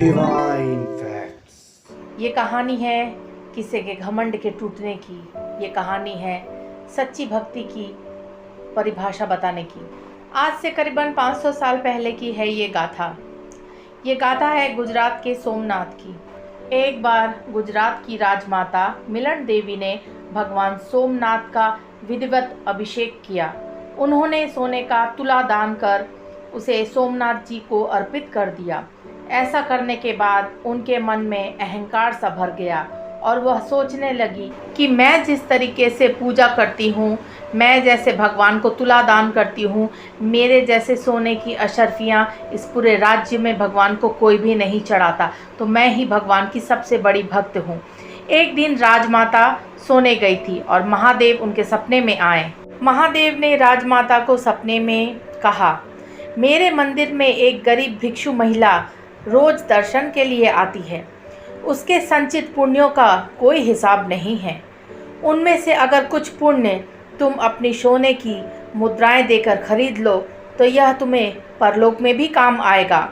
Divine facts. ये कहानी है किसी के घमंड के टूटने की। ये कहानी है सच्ची भक्ति की परिभाषा बताने की। आज से करीबन 500 साल पहले की है ये गाथा। ये गाथा है गुजरात के सोमनाथ की। एक बार गुजरात की राजमाता मिलन देवी ने भगवान सोमनाथ का विधिवत अभिषेक किया। उन्होंने सोने का तुला दान कर उसे सोमनाथ जी को अर्पित कर दिया। ऐसा करने के बाद उनके मन में अहंकार सा भर गया और वह सोचने लगी कि मैं जिस तरीके से पूजा करती हूँ, मैं जैसे भगवान को तुला दान करती हूँ, मेरे जैसे सोने की अशर्फियाँ इस पूरे राज्य में भगवान को कोई भी नहीं चढ़ाता, तो मैं ही भगवान की सबसे बड़ी भक्त हूँ। एक दिन राजमाता सोने गई थी और महादेव उनके सपने में आए। महादेव ने राजमाता को सपने में कहा, मेरे मंदिर में एक गरीब भिक्षु महिला रोज दर्शन के लिए आती है। उसके संचित पुण्यों का कोई हिसाब नहीं है। उनमें से अगर कुछ पुण्य तुम अपनी सोने की मुद्राएं देकर खरीद लो तो यह तुम्हें परलोक में भी काम आएगा।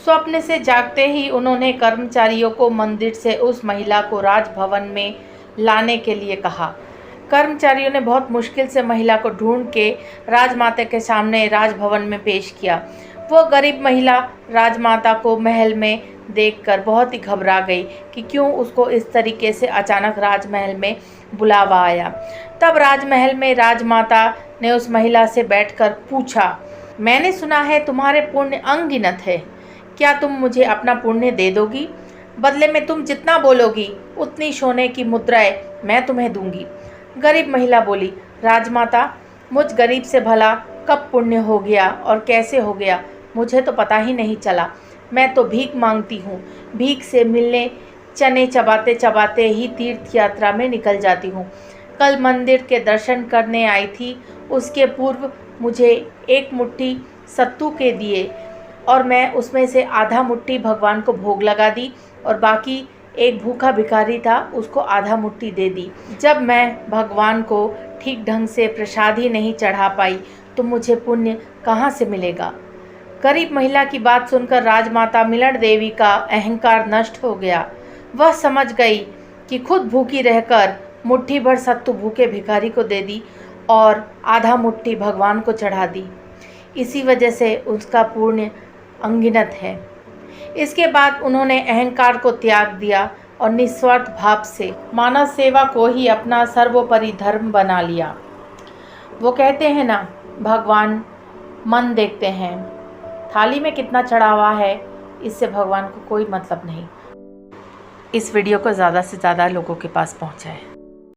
स्वप्न से जागते ही उन्होंने कर्मचारियों को मंदिर से उस महिला को राजभवन में लाने के लिए कहा। कर्मचारियों ने बहुत मुश्किल से महिला को ढूंढ के राजमाता के सामने राजभवन में पेश किया। वो गरीब महिला राजमाता को महल में देखकर बहुत ही घबरा गई कि क्यों उसको इस तरीके से अचानक राजमहल में बुलावा आया। तब राजमहल में राजमाता ने उस महिला से बैठकर पूछा, मैंने सुना है तुम्हारे पुण्य अनगिनत है, क्या तुम मुझे अपना पुण्य दे दोगी? बदले में तुम जितना बोलोगी उतनी सोने की मुद्राएं मैं तुम्हें दूंगी। गरीब महिला बोली, राजमाता, मुझ गरीब से भला कब पुण्य हो गया और कैसे हो गया, मुझे तो पता ही नहीं चला। मैं तो भीख मांगती हूँ, भीख से मिलने चने चबाते चबाते ही तीर्थ यात्रा में निकल जाती हूँ। कल मंदिर के दर्शन करने आई थी, उसके पूर्व मुझे एक मुट्ठी सत्तू के दिए और मैं उसमें से आधा मुट्ठी भगवान को भोग लगा दी और बाकी एक भूखा भिखारी था उसको आधा मुट्ठी दे दी। जब मैं भगवान को ठीक ढंग से प्रसाद ही नहीं चढ़ा पाई तो मुझे पुण्य कहाँ से मिलेगा? गरीब महिला की बात सुनकर राजमाता मिलन देवी का अहंकार नष्ट हो गया। वह समझ गई कि खुद भूखी रहकर मुट्ठी भर सत्तू भूखे भिखारी को दे दी और आधा मुट्ठी भगवान को चढ़ा दी। इसी वजह से उसका पुण्य अनगिनत है। इसके बाद उन्होंने अहंकार को त्याग दिया और निस्वार्थ भाव से मानव सेवा को ही अपना सर्वोपरि धर्म बना लिया। वो कहते हैं ना, भगवान मन देखते हैं, थाली में कितना चढ़ा हुआ है इससे भगवान को कोई मतलब नहीं। इस वीडियो को ज़्यादा से ज़्यादा लोगों के पास पहुंचाएं।